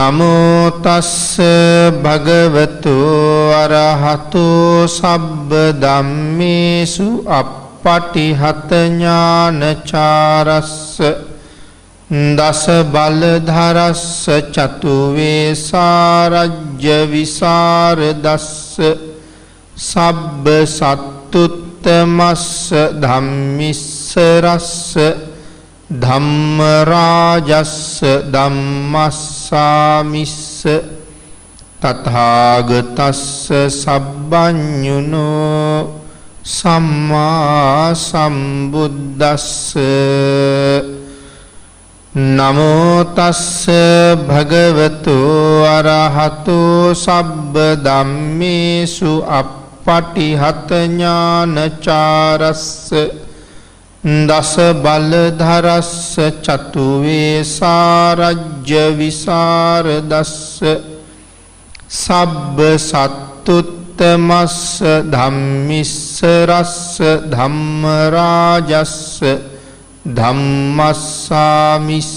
නමෝ තස්ස භගවතු අරහතු සබ්බ ධම්මේසු අප්පටිහත ඥානචාරස්ස දස බලධරස්ස චතු වේසාරජ්‍ය විසරදස්ස සබ්බ සත්තුත්තමස්ස ධම්මිස්සරස්ස ධම්ම රාජස්ස ධම්මස්සාමිස්ස තථාගතස්ස සබ්බඤුනෝ සම්මා සම්බුද්දස්ස නමෝ තස්ස භගවතු අරහතු සබ්බ ධම්මේසු අප්පටිහත ඥානචාරස්ස දස බලධරස්ස චතු වේසාරජ්‍ය විසරදස්ස සබ්බ සත්තුත්තමස්ස ධම්මිස්සරස්ස ධම්ම රාජස්ස ධම්මස්සාමිස්ස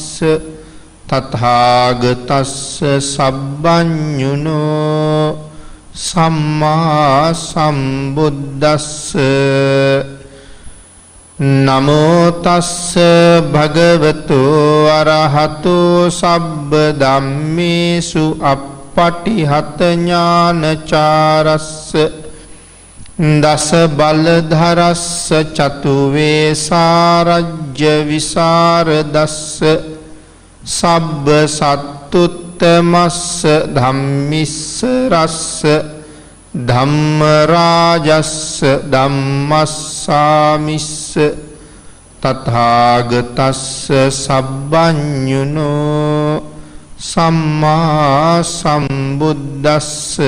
තථාගතස්ස සබ්බඤුනෝ සම්මා සම්බුද්දස්ස නමෝ තස්ස භගවතු අරහතු සබ්බ ධම්මේසු අප්පටිහත ඥානචාරස්ස දස බලධරස්ස චතු වේසාරජ්‍ය විසරදස්ස සබ්බ සත්තුත්තමස්ස ධම්මිස්සරස්ස ධම්ම රාජස්ස ධම්මස්සාමිස්ස තථාගතස්ස සබ්බඤුනෝ සම්මා සම්බුද්දස්ස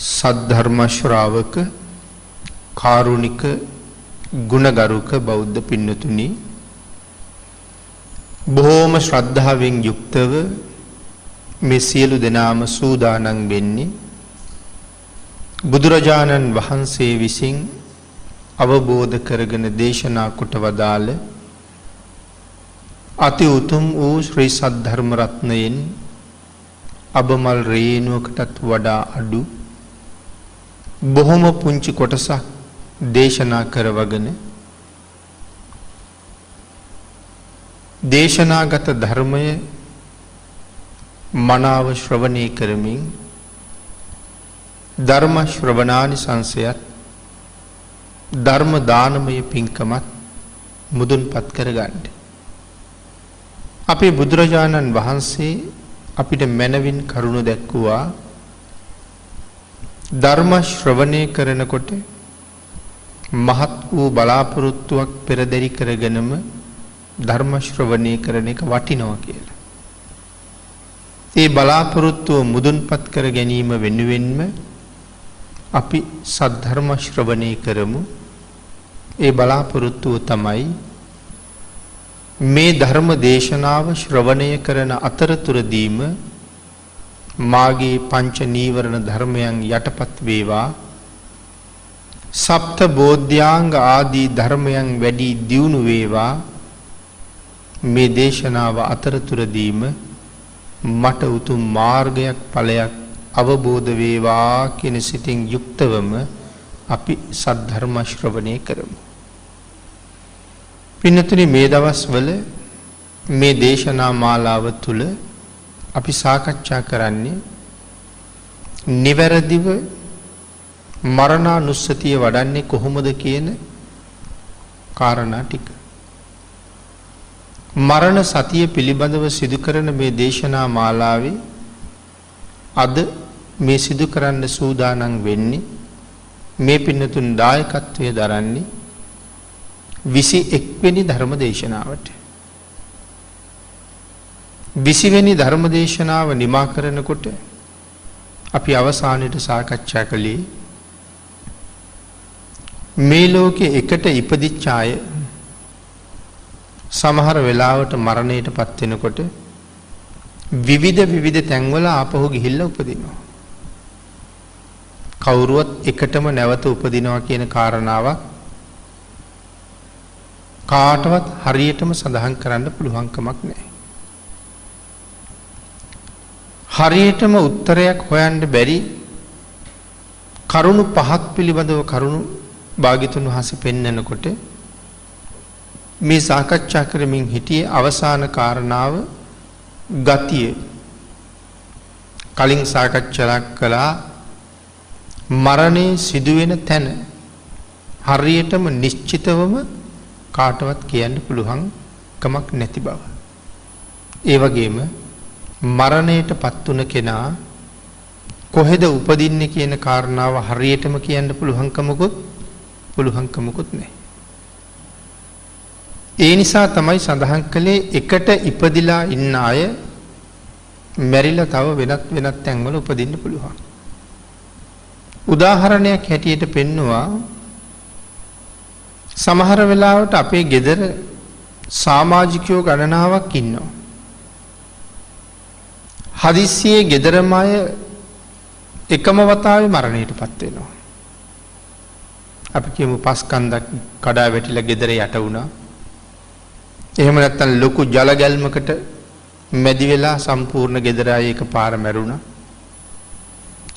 සද්ධර්ම ශ්‍රාවක කාරුණික ගුණගරුක බෞද්ධ පින්නතුනි බොහෝම ශ්‍රද්ධාවෙන් යුක්තව මේ සියලු දෙනාම සූදානම් වෙන්නේ බුදුරජාණන් වහන්සේ විසින් අවබෝධ කරගෙන දේශනා කොට වදාළ අති උතුම් වූ ශ්‍රී සද්ධර්ම රත්නයෙන් අබමල් රේණුවකටත් වඩා අඩු බොහොම පුංචි කොටසක් දේශනා කරවගෙන දේශනාගත ධර්මය මනාව ශ්‍රවණය කරමින් ධර්ම ශ්‍රවණානිසංසයත් ධර්ම දානමය පින්කමත් මුදුන්පත් කරගන්න. අපේ බුදුරජාණන් වහන්සේ අපිට මනවින් කරුණ දැක්වුවා ධර්ම ශ්‍රවණය කරනකොට මහත් වූ බලාපොරොත්තුවක් පෙරදරි කරගෙනම ධර්ම ශ්‍රවණය කරන එක වටිනවා කියලා. ඒ බලාපොරොත්තුව මුදුන්පත් කර ගැනීම වෙනුවෙන්ම අපි සද්ධර්ම ශ්‍රවණය කරමු. ඒ බලාපොරොත්තුව තමයි මේ ධර්ම දේශනාව ශ්‍රවණය කරන අතරතුරදීම මාගේ පංච නීවරණ ධර්මයන් යටපත් වේවා. සප්ත බෝධ්‍යාංග ආදී ධර්මයන් වැඩි දියුණු වේවා. මේ දේශනාව අතරතුරදීම මට උතුම් මාර්ගයක් ඵලයක් අවබෝධ වේවා කියන සිතින් යුක්තවම අපි සද්ධර්ම ශ්‍රවණය කරමු. පින්නතුනි මේ දවස්වල මේ දේශනා මාලාව තුළ අපි සාකච්ඡා කරන්නේ නිවැරදිව මරණානුස්සතිය වඩන්නේ කොහොමද කියන කාරණා ටික. මරණ සතිය පිළිබඳව සිදු කරන මේ දේශනා මාලාවේ අද මේ සිදු කරන්න සූදානම් වෙන්නේ මේ පින්නතුන් දායකත්වයේ දරන්නේ 21 වෙනි ධර්ම දේශනාවට. 20 වෙනි ධර්ම දේශනාව නිමා කරනකොට අපි අවසානයේ සාකච්ඡා කළේ මේ ලෝකේ එකට ඉපදිච්ච අය සමහර වෙලාවට මරණයට පත් වෙනකොට විවිධ තැන්වල ආපහු ගිහිල්ලා උපදිනවා. කවුරුවත් එකටම නැවත උපදිනවා කියන කාරණාවක් කාටවත් හරියටම සඳහන් කරන්න පුළුවන් කමක් නැහැ. හරියටම උත්තරයක් හොයන්න බැරි කරුණු පහක් පිළිබඳව කරුණු භාග්‍යතුන් වහන්සේ පෙන්වනකොට මේ සාකච්ඡා කරමින් හිටියේ අවසාන කාරණාව ගතිය. කලින් සාකච්ඡා කළා මරණය සිදුවෙන තැන හරියටම නිශ්චිතවම කාටවත් කියන්න පුළුවන් කමක් නැති බව. ඒ වගේම මරණයට පත් වුණ කෙනා කොහෙද උපදින්නේ කියන කාරණාව හරියටම කියන්න පුළුවන් කමකුත් නැහැ. ඒ නිසා තමයි සඳහන් කළේ එකට ඉපදිලා ඉන්න අය මැරිලා තව වෙනත් තැන්වල උපදින්න පුළුවන්. උදාහරණයක් හැටියට පෙන්නවා සමහර වෙලාවට අපේ ගෙදර සමාජිකයෝ ගණනාවක් ඉන්නවා. හදිස්සියේ ගෙදරම අය එකම වතාවේ මරණයටපත් වෙනවා. අපි කියමු පස් කන්දක් කඩා වැටිලා ගෙදර යට වුණා. එහෙම නැත්නම් ලොකු ජල ගැල්මකට මැදි වෙලා සම්පූර්ණ ගෙදර අය එකපාර මැරුණා.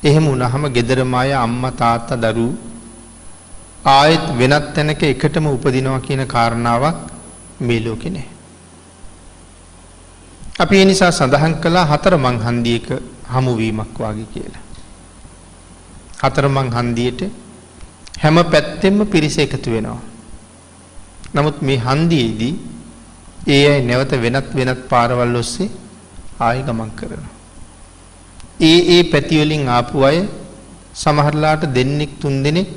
එහෙම වුණාම ගෙදරම අය අම්මා තාත්තා දරුවෝ ආයෙත් වෙනත් තැනක එකටම උපදිනවා කියන කාරණාවක් මේ ලෝකේ නැහැ. අපි ඒ නිසා සඳහන් කළා හතරමං හන්දියක හමුවීමක් වාගේ කියලා. හතරමං හන්දියට හැම පැත්තෙම පිරිස එකතු වෙනවා. නමුත් මේ හන්දියේදී ඒ අය නැවත වෙනත් පාරවල් ඔස්සේ ආයෙ ගමන් කරනවා. ඒ පැති වලින් ආපු අය සමහරලාට දෙන්නෙක් තුන් දෙනෙක්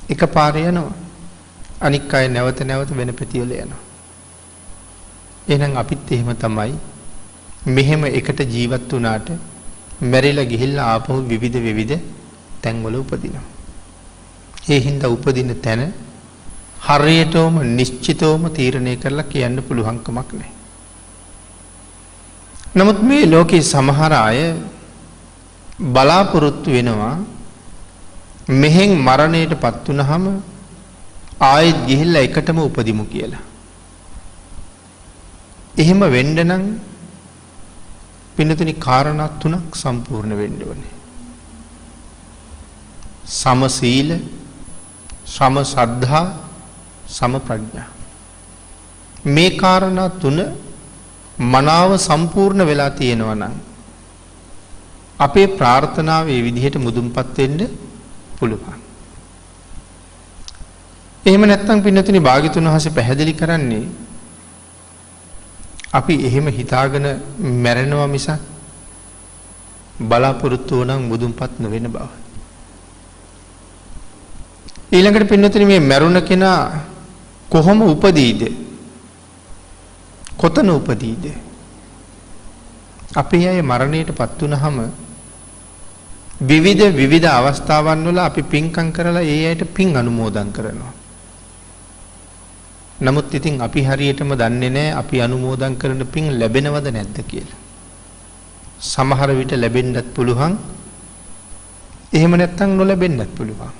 එකපාර යනවා. අනික් අය නැවත වෙන පැති වල යනවා. එහෙනම් අපිත් එහෙම තමයි මෙහෙම එකට ජීවත් වුණාට මැරිලා ගිහිල්ලා ආපහු විවිධ තැන්වල උපදිනවා. ඒ හින්දා උපදින තැන හරියටම නිශ්චිතවම තීරණය කරලා කියන්න පුළුවන් කමක් නැහැ. නමුත් මේ ලෝකේ සමහර අය බලාපොරොත්තු වෙනවා මෙහෙන් මරණයටපත් වුනහම ආයෙත් ගිහිල්ලා එකටම උපදිමු කියලා. එහෙම වෙන්න නම් පින්නතුනි කාරණා තුනක් සම්පූර්ණ වෙන්න ඕනේ. සම සීල, සම සද්ධා, සම ප්‍රඥා. මේ කාරණා තුන මනාව සම්පූර්ණ වෙලා තියෙනවා නම් අපේ ප්‍රාර්ථනාව මේ විදිහට මුදුන්පත් වෙන්න පුළුවන්. එහෙම නැත්නම් පින්නතුනි භාග්‍යතුන් වහන්සේ පැහැදිලි කරන්නේ අපි එහෙම හිතාගෙන මැරෙනවා මිසක් බලාපොරොත්තු වුණා මුදුන්පත් නොවෙන බව. ඊළඟට පින්නතුනි මේ මැරුණ කෙනා කොහොම උපදීද? කොතන උපදීද? අපේ අය මරණයටපත් වුනහම විවිධ අවස්ථාවන් වල අපි පින්කම් කරලා ඒ අයට පින් අනුමෝදන් කරනවා. නමුත් ඉතින් අපි හරියටම දන්නේ නැහැ අපි අනුමෝදන් කරන පින් ලැබෙනවද නැද්ද කියලා. සමහර විට ලැබෙන්නත් පුළුවන්. එහෙම නැත්නම් නොලැබෙන්නත් පුළුවන්.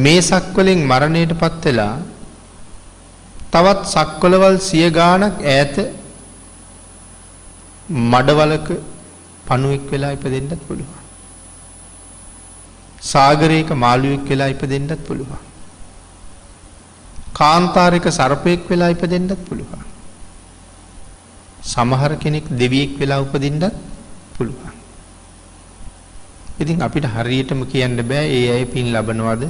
මේ සක්වලෙන් මරණයටපත් වෙලා තවත් සක්වලවල් සිය ගාණක් ඈත මඩවලක පණුවෙක් වෙලා ඉපදෙන්නත් පුළුවන්. සාගරයක මාළුවෙක් වෙලා ඉපදෙන්නත් පුළුවන්. කාන්තාරයක සර්පයෙක් වෙලා ඉපදෙන්නත් පුළුවන්. සමහර කෙනෙක් දෙවියෙක් වෙලා උපදින්නත් පුළුවන්. ඉතින් අපිට හරියටම කියන්න බෑ ඒ අය පින් ලබනවද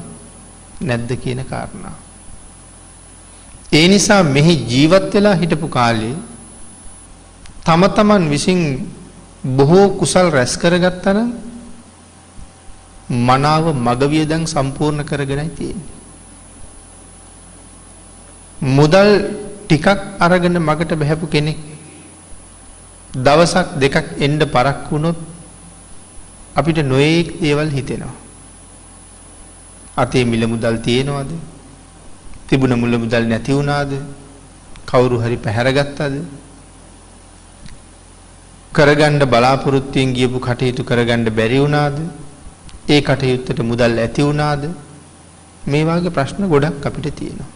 නැද්ද කියන කාරණා. ඒ නිසා මෙහි ජීවත් වෙලා හිටපු කාලේ තම තමන් විසින් බොහෝ කුසල් රැස් කරගත්තා නම් මනාව මගවියදන් සම්පූර්ණ කරගෙනයි තියෙන්නේ. මුදල් ටිකක් අරගෙන මගට බහැපු කෙනෙක් දවසක් දෙකක් එන්න පරක් වුණොත් අපිට නොයේක් දේවල් හිතෙනවා. අතේ මිල මුදල් තියෙනවද? තිබුණ මුල මුදල් නැති වුණාද? කවුරු හරි පැහැරගත්තද? කරගන්න බලාපොරොත්තුෙන් ගියපු කටයුතු කරගන්න බැරි වුණාද? ඒ කටයුත්තට මුදල් ඇති වුණාද? මේ වගේ ප්‍රශ්න ගොඩක් අපිට තියෙනවා.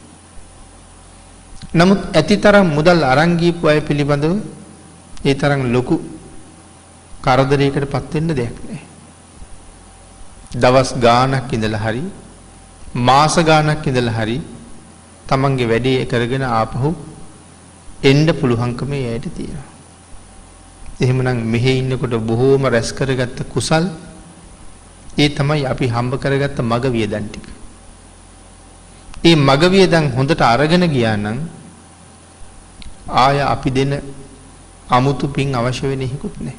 නමුත් ඇතිතරම් මුදල් අරන් ගියපු අය පිළිබඳව ඒ තරම් ලොකු කරදරයකටපත් වෙන්න දෙයක් නැහැ. දවස් ගාණක් ඉඳලා හරි මාස ගාණක් ඉඳලා හරි තමන්ගේ වැඩේ කරගෙන ආපහු එන්න පුළුවන්කම ඒ ඇයට තියෙනවා. එහෙමනම් මෙහි ඉන්නකොට බොහෝම රැස් කරගත්ත කුසල් ඒ තමයි අපි හම්බ කරගත්ත මග වියදම් ටික. ඒ මග වියදම් හොඳට අරගෙන ගියා නම් ආය අපි දෙන අමුතු පින් අවශ්‍ය වෙන්නේ හිකුත් නැහැ.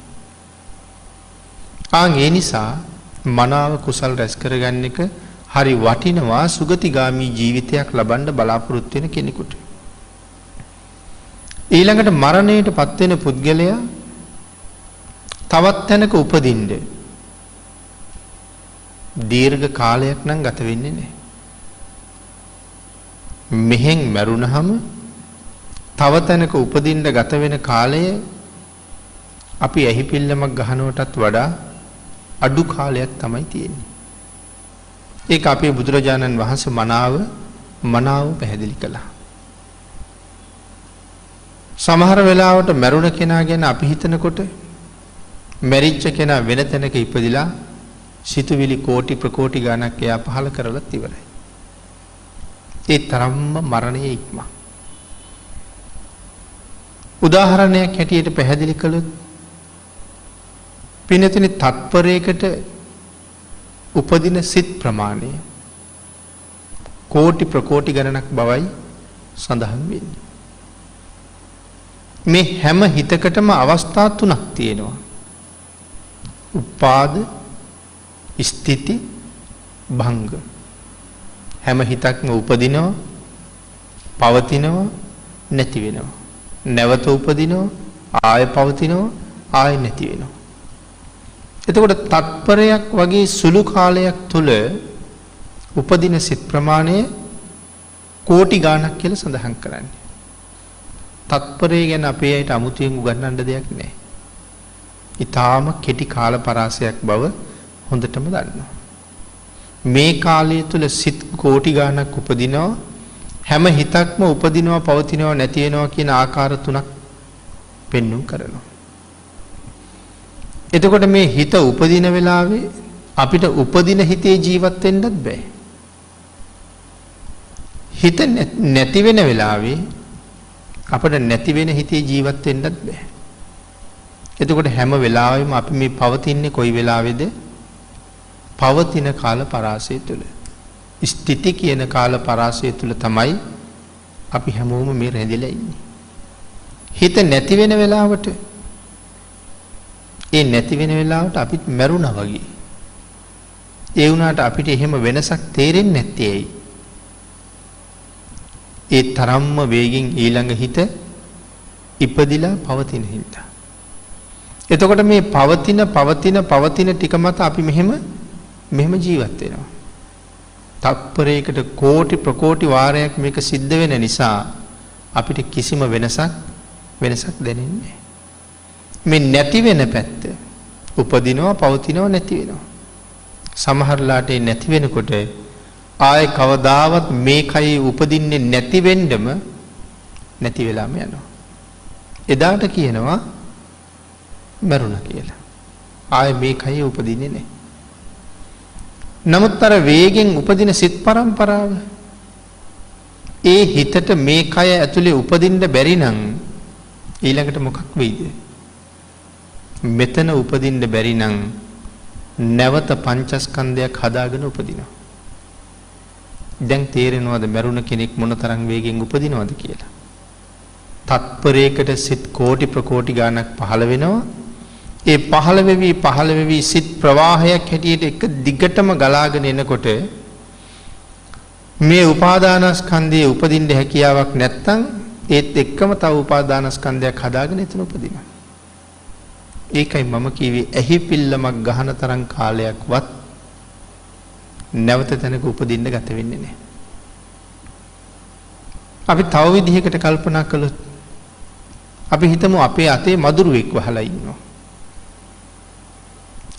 ඒ නිසා මනාව කුසල් රැස් කරගන්න එක හරි වටිනවා සුගතිගාමී ජීවිතයක් ලබන්න බලාපොරොත්තු වෙන කෙනෙකුට. ඊළඟට මරණයටපත් වෙන පුද්ගලයා තවත් තැනක උපදින්න දීර්ඝ කාලයක් නම් ගත වෙන්නේ නැහැ. මෙහෙන් මරුණහම තව තැනක උපදින්න ගත වෙන කාලය අපි ඇහිපිල්ලමක් ගහනවටත් වඩා අඩු කාලයක් තමයි තියෙන්නේ. ඒක අපේ බුදුරජාණන් වහන්සේ මනාව පැහැදිලි කළා. සමහර වෙලාවට මරුණ කෙනා ගැන අපි හිතනකොට මැරිච්ච කෙනා වෙන තැනක ඉපදිලා සිතුවිලි කෝටි ප්‍රකෝටි ගණක් එයා පහල කරලත් ඉවරයි. ඒ තරම්ම මරණය ඉක්මන. උදාහරණයක් හැටියට පැහැදිලි කළොත් පිනතින තත්පරයකට උපදින සිත් ප්‍රමාණය කෝටි ප්‍රකෝටි ගණනක් බවයි සඳහන් වෙන්නේ. මේ හැම හිතකටම අවස්ථා තුනක් තියෙනවා. උපාද, ස්ථಿತಿ, භංග. හැම හිතක්ම උපදිනවා, පවතිනවා, නැති වෙනවා. නැවත උපදිනවා, ආය පවතිනවා, ආය නැති වෙනවා. එතකොට තත්පරයක් වගේ සුළු කාලයක් තුල උපදින සිත් ප්‍රමාණය කෝටි ගණක් කියලා සඳහන් කරන්නේ. තත්පරය ගැන අපේ අයට අමුතුවෙන් උගන්වන්න දෙයක් නැහැ. ඊටාම කෙටි කාල පරාසයක් බව හොඳටම දන්නවා. මේ කාලය තුල සිත් කෝටි ගණක් උපදිනවා. හැම හිතක්ම උපදිනවා, පවතිනවා, නැති වෙනවා කියන ආකාර තුනක් පෙන්වුම් කරනවා. එතකොට මේ හිත උපදින වෙලාවේ අපිට උපදින හිතේ ජීවත් වෙන්නත් බෑ. හිත නැති වෙන වෙලාවේ අපිට නැති වෙන හිතේ ජීවත් වෙන්නත් බෑ. එතකොට හැම වෙලාවෙම අපි මේ පවතින්නේ කොයි වෙලාවේද? පවතින කාල පරාසය තුල. ස්ථಿತಿ කියන කාල පරාසය තුල තමයි අපි හැමෝම මේ රැඳිලා ඉන්නේ. හිත නැති වෙන වෙලාවට ඒ නැති වෙන වෙලාවට අපිත් මැරුණා වගේ. ඒ වුණාට අපිට එහෙම වෙනසක් තේරෙන්නේ නැත්තේ ඇයි? ඒ තරම්ම වේගින් ඊළඟ හිත ඉපදිලා පවතින හින්දා. එතකොට මේ පවතින ටික මත අපි මෙහෙම ජීවත් වෙනවා. තත්පරයකට කෝටි ප්‍රකෝටි වාරයක් මේක සිද්ධ වෙන නිසා අපිට කිසිම වෙනසක් දැනෙන්නේ නැහැ. මේ නැති වෙන පැත්ත උපදිනවා, පවතිනවා, නැති වෙනවා. සමහරලාට ඒ නැති වෙනකොට ආයේ කවදාවත් මේකයි උපදින්නේ නැති වෙන්නම නැති වෙලාම යනවා. එදාට කියනවා මරුණා කියලා. ආයේ මේකයි උපදින්නේ නැහැ. නමුත් අර වේගෙන් උපදින සිත් පරම්පරාව ඒ හිතට මේ කය ඇතුලේ උපදින්න බැරි නම් ඊළඟට මොකක් වෙයිද? මෙතන උපදින්න බැරි නම් නැවත පංචස්කන්ධයක් හදාගෙන උපදිනවා. දැන් තේරෙනවද මරුණ කෙනෙක් මොනතරම් වේගෙන් උපදිනවද කියලා? තත්පරයකට සිත් කෝටි ප්‍රකෝටි ගණක් පහළ වෙනවා. ඒ පහළ වෙවි සිත් ප්‍රවාහයක් හැටියට එක දිගටම ගලාගෙන එනකොට මේ උපාදානස්කන්ධයේ උපදින්න හැකියාවක් නැත්තම් ඒත් එක්කම තව උපාදානස්කන්ධයක් හදාගෙන එතන උපදිනවා. ඒකයි මම කිව්වේ ඇහි පිල්ලමක් ගහන තරම් කාලයක්වත් නැවත තැනක උපදින්න ගත වෙන්නේ නැහැ. අපි තව විදිහකට කල්පනා කළොත් අපි හිතමු අපේ අතේ මදුරුවෙක් වහලා ඉන්නවා.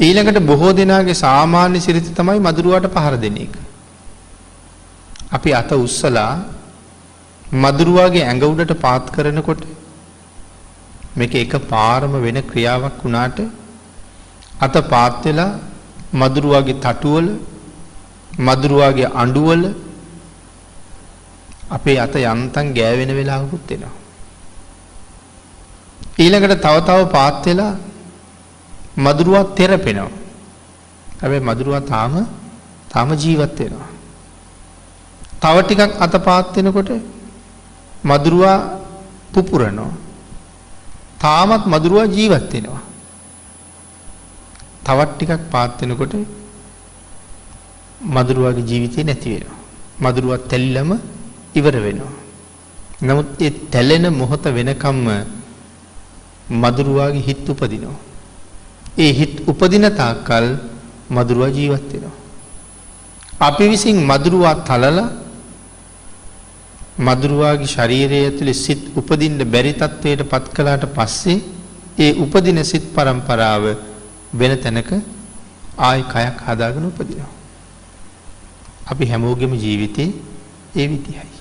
ඊළඟට බොහෝ දෙනාගේ සාමාන්‍ය සිරිත තමයි මදුරුවාට පහර දෙන එක. අපි අත උස්සලා මදුරුවාගේ ඇඟ උඩට පාත් කරනකොට මේක එක පාරම වෙන ක්‍රියාවක් වුණාට අත පාත් වෙලා මදුරුවාගේ තටුවල මදුරුවාගේ අඬුවල අපේ අත යන්තම් ගෑවෙන වෙලාවකුත් එනවා. ඊළඟට තව පාත් වෙලා මදුරුවා තෙරපෙනවා. හැබැයි මදුරුවා තාම ජීවත් වෙනවා. තව ටිකක් අත පාත් වෙනකොට මදුරුවා පුපුරනවා. තාමත් මදුරුවා ජීවත් වෙනවා. තවත් ටිකක් පාත් වෙනකොට මදුරුවාගේ ජීවිතේ නැති වෙනවා. මදුරුවා තැලිලම ඉවර වෙනවා. නමුත් ඒ තැලෙන මොහොත වෙනකම්ම මදුරුවාගේ හිත උපදිනවා. ඒ හිත උපදින තාක්කල් මදුරුවා ජීවත් වෙනවා. අපි විසින් මදුරුවා තලලා මදුරුවාගේ ශරීරය ඇතුලේ සිත් උපදින්න බැරි තත්වයට පත් කළාට පස්සේ ඒ උපදින සිත් පරම්පරාව වෙන තැනක ආයි කයක් හදාගෙන උපදිනවා. අපි හැමෝගෙම ජීවිතේ ඒ විදිහයි.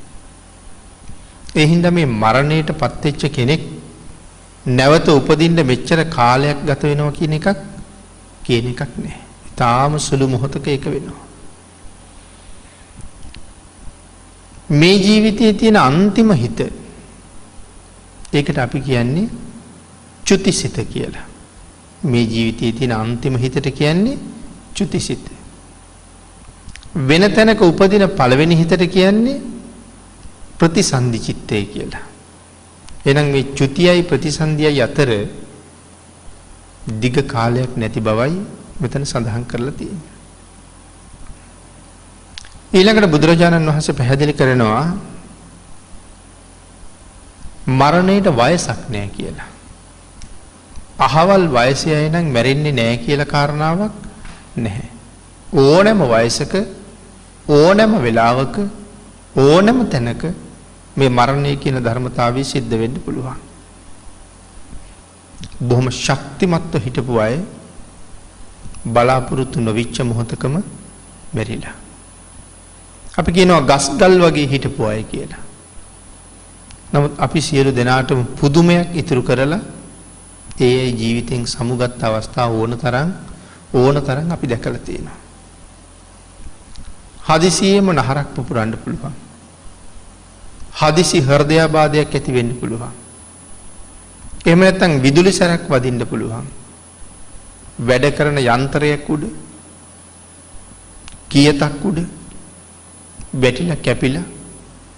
ඒ හින්දා මේ මරණයට පත් වෙච්ච කෙනෙක් නැවත උපදින්න මෙච්චර කාලයක් ගත වෙනවා කියන එකක් නෑ. තාම සුළු මොහොතක ඒක වෙනවා. මේ ජීවිතයේ තියෙන අන්තිම හිත ඒකට අපි කියන්නේ චුතිසිත කියලා. මේ ජීවිතයේ තියෙන අන්තිම හිතට කියන්නේ චුතිසිත. වෙන තැනක උපදින පළවෙනි හිතට කියන්නේ ප්‍රතිසන්දි චිත්තය කියලා. එහෙනම් මේ චුතියයි ප්‍රතිසන්දියයි අතර දිග කාලයක් නැති බවයි මෙතන සඳහන් කරලා තියෙන්නේ. ඊළඟට බුදුරජාණන් වහන්සේ පැහැදිලි කරනවා මරණයට වයසක් නැහැ කියලා. අහවල් වයසේ අය නම් මැරෙන්නේ නැහැ කියලා කාරණාවක් නැහැ. ඕනෑම වයසක ඕනෑම වෙලාවක ඕනෑම තැනක මේ මරණය කියන ධර්මතාවය සිද්ධ වෙන්න පුළුවන්. බොහොම ශක්තිමත්ව හිටපු අය බලාපොරොත්තු නොවිච්ච මොහොතකම මැරිලා. අපි කියනවා ගස්ගල් වගේ හිටපු අය කියලා. නමුත් අපි සියලු දෙනාටම පුදුමයක් ඉතුරු කරලා ඒ ජීවිතෙන් සමුගත් අවස්ථා ඕන තරම් අපි දැකලා තියෙනවා. හදිසියෙම නහරක් පුපුරන්න පුළුවන්. හදිසි හෘදයාබාධයක් ඇති වෙන්න පුළුවන්. එහෙම නැත්නම් විදුලි සැරක් වදින්න පුළුවන්. වැඩ කරන යන්ත්‍රයක් උඩ කියතක් උඩ වැටිලා කැපිලා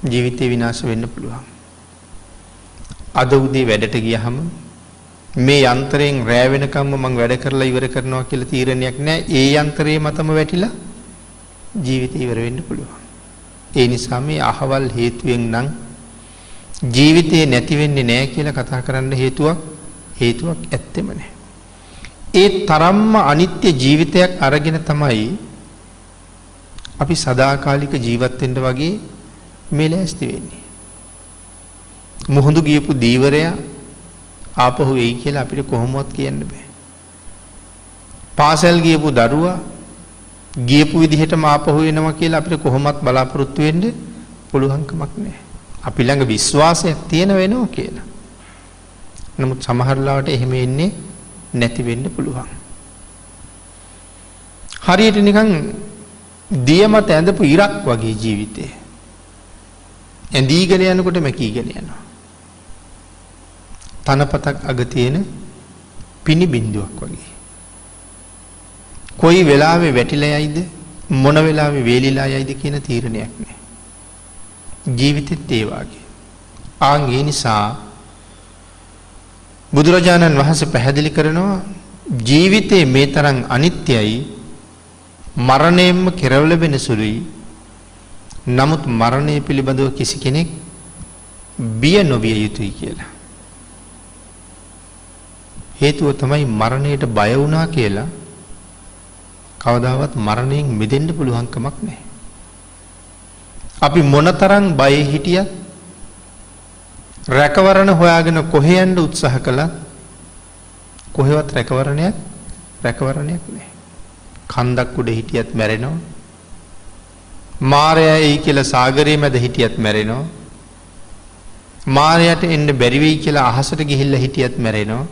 ජීවිතේ විනාශ වෙන්න පුළුවන්. අද උදේ වැඩට ගියහම මේ යන්ත්‍රයෙන් රැ වෙනකම්ම මම වැඩ කරලා ඉවර කරනවා කියලා තීරණයක් නැහැ. ඒ යන්ත්‍රයේ මතම වැටිලා ජීවිතේ ඉවර වෙන්න පුළුවන්. ඒ නිසා මේ අහවල් හේතුවෙන් නම් ජීවිතේ නැති වෙන්නේ නැහැ කියලා කතා කරන්න හේතුවක් ඇත්තෙම නැහැ. ඒ තරම්ම අනිත්‍ය ජීවිතයක් අරගෙන තමයි අපි සදාකාලික ජීවත් වෙන්න වගේ මේ ලෑස්ති වෙන්නේ. මුහුදු ගියපු දීවරයා ආපහු එයි කියලා අපිට කොහොමවත් කියන්න බෑ. පාසල් ගියපු දරුවා ගියපු විදිහටම ආපහු එනවා කියලා අපිට කොහොමවත් බලාපොරොත්තු වෙන්න පුළුවන් කමක් නැහැ. අපි ළඟ විශ්වාසයක් තියෙන වෙනවා කියලා. නමුත් සමහර ලාවට එහෙම එන්නේ නැති වෙන්න පුළුවන්. හරියට නිකන් දියමත ඇඳපු ඉරක් වගේ ජීවිතේ. ඇඳීගෙන යනකොට මැකීගෙන යනවා. තනපතක් අග තියෙන පිනි බින්දුවක් වගේ. කොයි වෙලාවෙ වැටිලා යයිද මොන වෙලාවෙ වේලිලා යයිද කියන තීරණයක් නැහැ. ජීවිතෙත් ඒ වගේ. ඒ නිසා බුදුරජාණන් වහන්සේ පැහැදිලි කරනවා ජීවිතේ මේ තරම් අනිත්‍යයි මරණයෙන්ම කෙරවල වෙන සුළුයි. නමුත් මරණය පිළිබඳව කිසි කෙනෙක් බිය නොවිය යුතුයි කියලා. හේතුව තමයි මරණයට බය වුණා කියලා කවදාවත් මරණයෙන් මිදෙන්න පුළුවන් කමක් නැහැ. අපි මොනතරම් බයෙ හිටියත් රැකවරණ හොයාගෙන කොහෙ යන්න උත්සාහ කළත් කොහෙවත් රැකවරණයක් නැහැ. කන්දක් උඩ හිටියත් මැරෙනවා. මාරයා එයි කියලා සාගරයේ මැද හිටියත් මැරෙනවා. මාරයට එන්න බැරි වෙයි කියලා අහසට ගිහිල්ලා හිටියත් මැරෙනවා.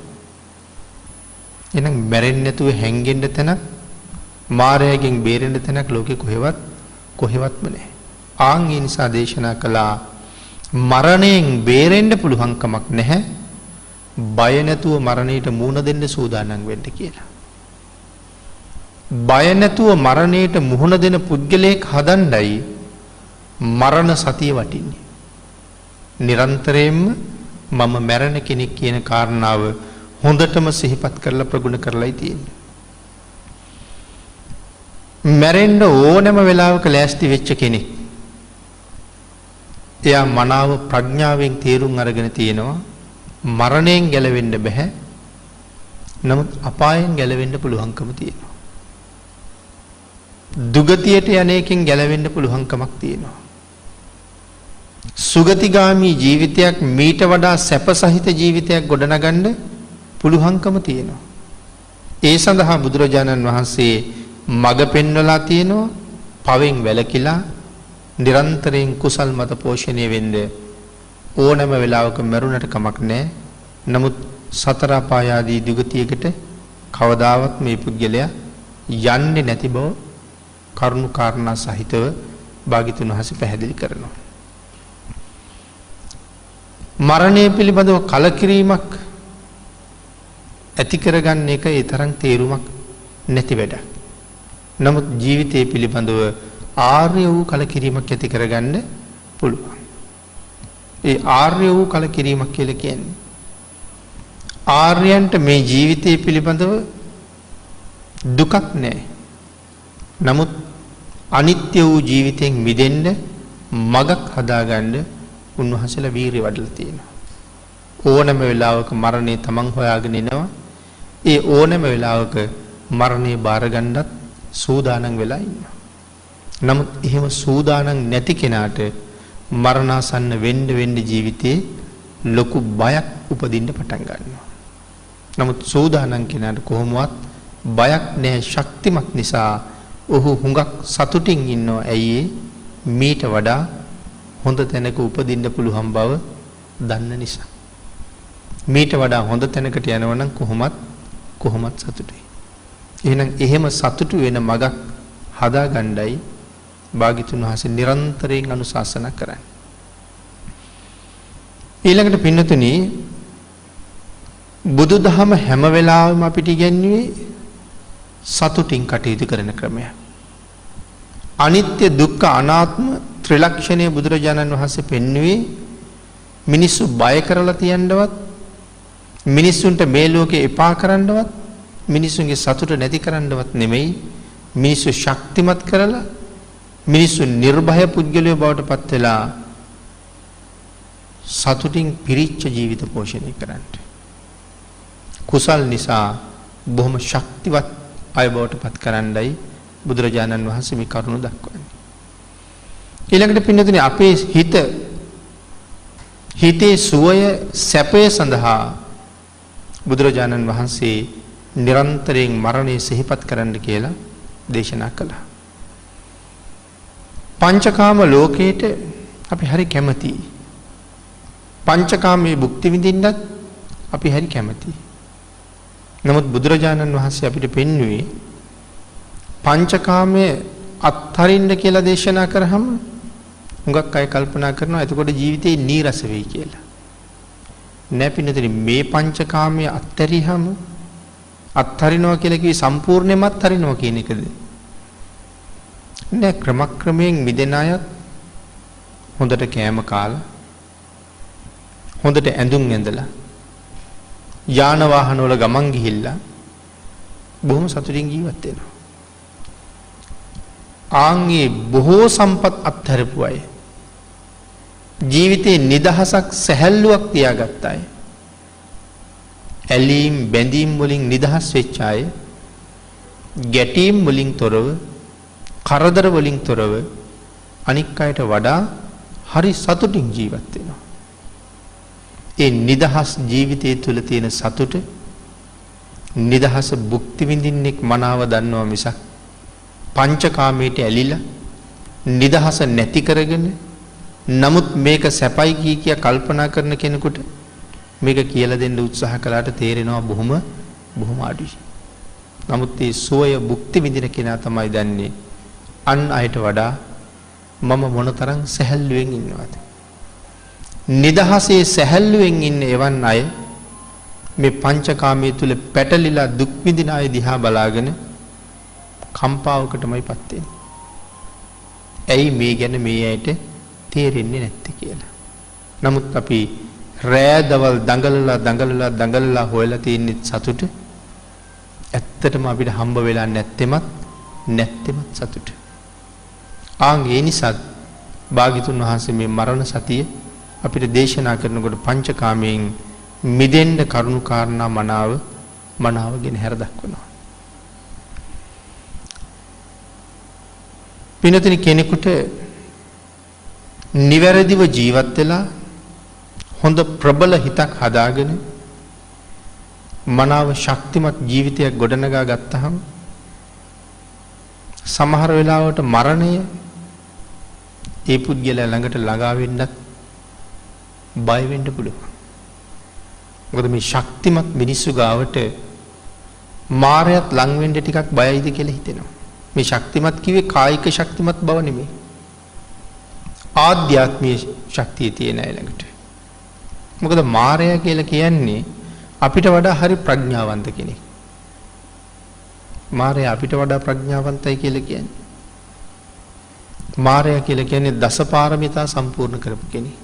එහෙනම් මැරෙන්නේ නැතුව හැංගෙන්න තැනක් මාරයාගෙන් බේරෙන්න තැනක් ලෝකේ කොහෙවත්ම නැහැ. ආන් ඒ නිසා දේශනා කළා මරණයෙන් බේරෙන්න පුළුවන් කමක් නැහැ. බය නැතුව මරණයට මුහුණ දෙන්න සූදානම් වෙන්න කියලා. බය නැතුව මරණයට මුහුණ දෙන පුද්ගලයෙක් හදන්නයි මරණ සතිය වටින්නේ. නිරන්තරයෙන්ම මම මැරෙන කෙනෙක් කියන කාරණාව හොඳටම සිහිපත් කරලා ප්‍රගුණ කරලායි තියෙන්නේ. මැරෙන්න ඕනෑම වෙලාවක ලෑස්ති වෙච්ච කෙනෙක් එයා මනාව ප්‍රඥාවෙන් තේරුම් අරගෙන තියෙනවා මරණයෙන් ගැලවෙන්න බෑ. නමුත් අපායෙන් ගැලවෙන්න පුළුවන්කම තියෙනවා. දුගතියට යන්නේකින් ගැලවෙන්න පුළුවන්කමක් තියෙනවා. සුගතිගාමී ජීවිතයක් මීට වඩා සැපසහිත ජීවිතයක් ගොඩනගන්න පුළුවන්කම තියෙනවා. ඒ සඳහා බුදුරජාණන් වහන්සේ මඟ පෙන්වලා තියෙනවා පවෙන් වැළකීලා නිරන්තරයෙන් කුසල් මත පෝෂණය වෙන්න ඕනෑම වෙලාවක මරුණට කමක් නැහැ. නමුත් සතර අපාය ආදී දුගතියකට කවදාවත් මේ පුද්ගලයා යන්නේ නැති බව කරුණු කාරණා සහිතව භාග්‍යතුන් වහන්සේ පැහැදිලි කරනවා. මරණය පිළිබඳව කලකිරීමක් ඇති කරගන්න එක ඒ තරම් තේරුමක් නැති වැඩක්. නමුත් ජීවිතය පිළිබඳව ආර්ය වූ කලකිරීමක් ඇති කරගන්න පුළුවන්. ඒ ආර්ය වූ කලකිරීමක් කියලා කියන්නේ ආර්යයන්ට මේ ජීවිතය පිළිබඳව දුකක් නැහැ. නමුත් අනිත්‍ය වූ ජීවිතයෙන් මිදෙන්න මගක් හදාගන්න උන්වහන්සේලා වීරිය වඩලා තියෙනවා. ඕනෑම වෙලාවක මරණය තමන් හොයාගෙන එනවා. ඒ ඕනෑම වෙලාවක මරණය බාර ගන්නත් සූදානම් වෙලා ඉන්නවා. නමුත් එහෙම සූදානම් නැති කෙනාට මරණාසන්න වෙන්න ජීවිතේ ලොකු බයක් උපදින්න පටන් ගන්නවා. නමුත් සූදානම් කෙනාට කොහොමවත් බයක් නැහැ. ශක්තිමත් නිසා ඔහු හුඟක් සතුටින් ඉන්නවා. ඇයි මීට වඩා හොඳ තැනක උපදින්න පුළුවන් බව දන්න නිසා. මීට වඩා හොඳ තැනකට යනවා නම් කොහොමත් සතුටුයි. එහෙනම් එහෙම සතුටු වෙන මගක් හදාගන්නයි භාග්‍යතුන් වහන්සේ නිරන්තරයෙන් අනුශාසනා කරන්නේ. ඊළඟට පින්නතුනි බුදුදහම හැම වෙලාවෙම අපිට ඉගැන්වුවේ සතුටින් කටයුතු කරන ක්‍රමය. අනිත්‍ය දුක්ඛ අනාත්ම ත්‍රිලක්ෂණය බුදුරජාණන් වහන්සේ පෙන්වුවේ මිනිස්සු බය කරලා තියන්නවත් මිනිස්සුන්ට මේ ලෝකේ එපා කරන්නවත් මිනිස්සුන්ගේ සතුට නැති කරන්නවත් නෙමෙයි. මිනිස්සු ශක්තිමත් කරලා මිනිස්සු නිර්භය පුද්ගලයෝ බවට පත් වෙලා සතුටින් පිරිච්ච ජීවිත පෝෂණය කරන්න. කුසල් නිසා බොහොම ශක්තිවත් අය බවට පත් කරන්නයි බුදුරජාණන් වහන්සේ මේ කරුණ දක්වන්නේ. ඊළඟට පින්නතුනි අපේ හිතේ සුවය සැපය සඳහා බුදුරජාණන් වහන්සේ නිරන්තරයෙන් මරණය සිහිපත් කරන්න කියලා දේශනා කළා. පංචකාම ලෝකයට අපි හරි කැමතියි. පංචකාමයේ භුක්ති විඳින්නත් අපි හරි කැමතියි. නමුත් බුදුරජාණන් වහන්සේ අපිට පෙන්වුවේ පංචකාමයේ අත්හරින්න කියලා දේශනා කරාම හුඟක් අය කල්පනා කරනවා එතකොට ජීවිතේ නීරස වෙයි කියලා. නෑ පින්නතේ මේ පංචකාමයේ අත්හැරියම අත්හරිනවා කියලා කිවි සම්පූර්ණයෙන්ම අත්හරිනවා කියන එකද? නෑ ක්‍රමක්‍රමයෙන් මිදෙන අය හොඳට කෑම කාලා හොඳට ඇඳුම් ඇඳලා යාන වාහන වල ගමන් ගිහිල්ලා බොහොම සතුටින් ජීවත් වෙනවා. ආන්ගේ බොහෝ සම්පත් අත්හැරපු අය ජීවිතේ නිදහසක් සැහැල්ලුවක් තියාගත්ත අය ඇලීම් බැඳීම් වලින් නිදහස් වෙච්ච අය ගැටීම් වලින් තොරව කරදර වලින් තොරව අනික් අයට වඩා හරි සතුටින් ජීවත් වෙනවා. ඒ නිදහස් ජීවිතය තුළ තියෙන සතුට නිදහස භුක්ති විඳින්නෙක් මනාව දන්නවා මිසක් පංචකාමයට ඇලිලා නිදහස නැති කරගෙන නමුත් මේක සැපයි කිය කල්පනා කරන කෙනෙකුට මේක කියලා දෙන්න උත්සාහ කළාට තේරෙනවා බොහොම අඩුයි. නමුත් මේ සෝය භුක්ති විඳින කෙනා තමයි දන්නේ අන් අයට වඩා මම මොනතරම් සැහැල්ලුවෙන් ඉන්නවද. නිදහසේ සැහැල්ලුවෙන් ඉන්න එවන් අය මේ පංචකාමයේ තුල පැටලිලා දුක් විඳින අය දිහා බලාගෙන කම්පාවකටමයි පත් වෙන්නේ. ඇයි මේ ගැන මේ ඇයිට තේරෙන්නේ නැත්තේ කියලා. නමුත් අපි රෑ දවල් දඟලලා හොයලා තියෙන සතුට ඇත්තටම අපිට හම්බ වෙලා නැත්තෙමත් සතුට. ඒ නිසා භාග්‍යතුන් වහන්සේ මේ මරණ සතිය අපිට දේශනා කරනකොට පංචකාමයෙන් මිදෙන්න කරුණු කාරණා මනාවගෙන හැර දක්වනවා. පිනතින කෙනෙකුට නිවැරදිව ජීවත් වෙලා හොඳ ප්‍රබල හිතක් හදාගෙන මනාව ශක්තිමත් ජීවිතයක් ගොඩනගා ගත්තහම සමහර වෙලාවට මරණය ඒ පුද්ගලයා ළඟට ළඟා වෙන්නත් බය වෙන්න පුළුවන්. මොකද මේ ශක්තිමත් මිනිස්සු ගාවට මායයත් ලං වෙන්න ටිකක් බයයිද කියලා හිතෙනවා. මේ ශක්තිමත් කිව්වේ කායික ශක්තිමත් බව නෙමෙයි. ආධ්‍යාත්මීය ශක්තිය තියෙන අය ළඟට. මොකද මායя කියලා කියන්නේ අපිට වඩා හරි ප්‍රඥාවන්ත කෙනෙක්. මායя අපිට වඩා ප්‍රඥාවන්තයි කියලා කියන්නේ. මායя කියලා කියන්නේ දසපාරමිතා සම්පූර්ණ කරපු කෙනෙක්.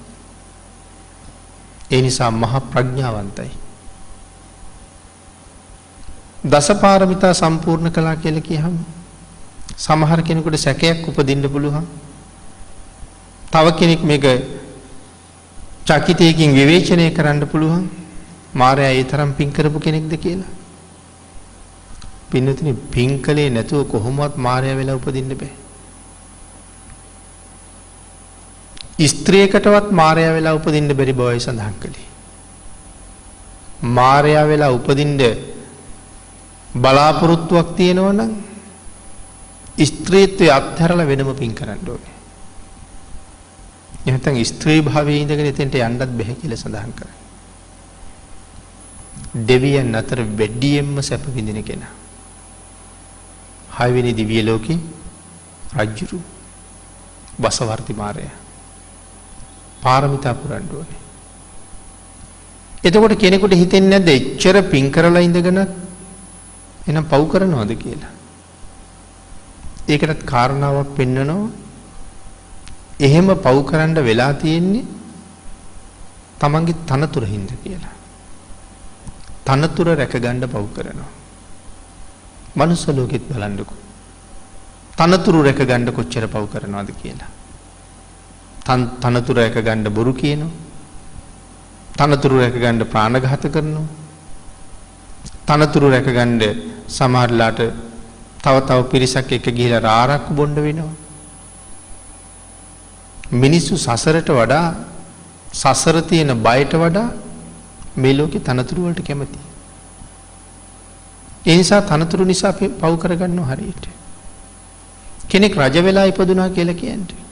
ඒ නිසා මහා ප්‍රඥාවන්තයි. දසපාරමිතා සම්පූර්ණ කළා කියලා කියහම සමහර කෙනෙකුට සැකයක් උපදින්න පුළුවන්. තව කෙනෙක් මේක චකිතයකින් විවේචනය කරන්න පුළුවන්. මායя ඒ තරම් පින් කරපු කෙනෙක්ද කියලා. පින්නතුනි පින් කලේ නැතුව කොහොමවත් මායя වෙලා උපදින්න බෑ. ස්ත්‍රියකටවත් මායя වෙලා උපදින්න බැරි බවයි සඳහන් කළේ. මායя වෙලා උපදින්න බලාපොරොත්තුවක් තියෙනවා නම් ස්ත්‍රීත්වයේ අත්හැරලා වෙනම පින් කරන්න ඕනේ. එහෙනම් ස්ත්‍රී භාවයේ ඉඳගෙන එතෙන්ට යන්නත් බැහැ කියලා සඳහන් කරා. දෙවියන් අතර වැඩියෙන්ම සැප විඳින කෙනා. 6 වෙනි දිව්‍ය ලෝකේ රජුරු බසවර්ති මාරයා. පාරමිතා පුරන්න ඕනේ. එතකොට කෙනෙකුට හිතෙන්නේ නැද්ද එච්චර පින් කරලා ඉඳගෙන එහෙනම් පව් කරනවද කියලා? ඒකටත් කාරණාවක් පෙන්නනවා. එහෙම පව් කරන්න වෙලා තියෙන්නේ තමන්ගේ තනතුරින්ද කියලා. තනතුර රැකගන්න පව් කරනවා. මනුස්ස ලෝකෙත් බලන්නකෝ. තනතුරු රැකගන්න කොච්චර පව් කරනවද කියලා. තනතුර රැකගන්න බොරු කියනවා. තනතුරු රැකගන්න ප්‍රාණඝාත කරනවා. තනතුරු රැකගන්න සමහරලාට තව පිරිසක් එක්ක ගිහිලා රාරක්කු බොන්න වෙනවා. මිනිස්සු සසරට වඩා සසර තියෙන බයට වඩා මේ ලෝකේ තනතුරු වලට කැමතියි. ඒ නිසා තනතුරු නිසා අපි පව් කරගන්නවා හරියට. කෙනෙක් රජ වෙලා ඉපදුනා කියලා කියන්නේ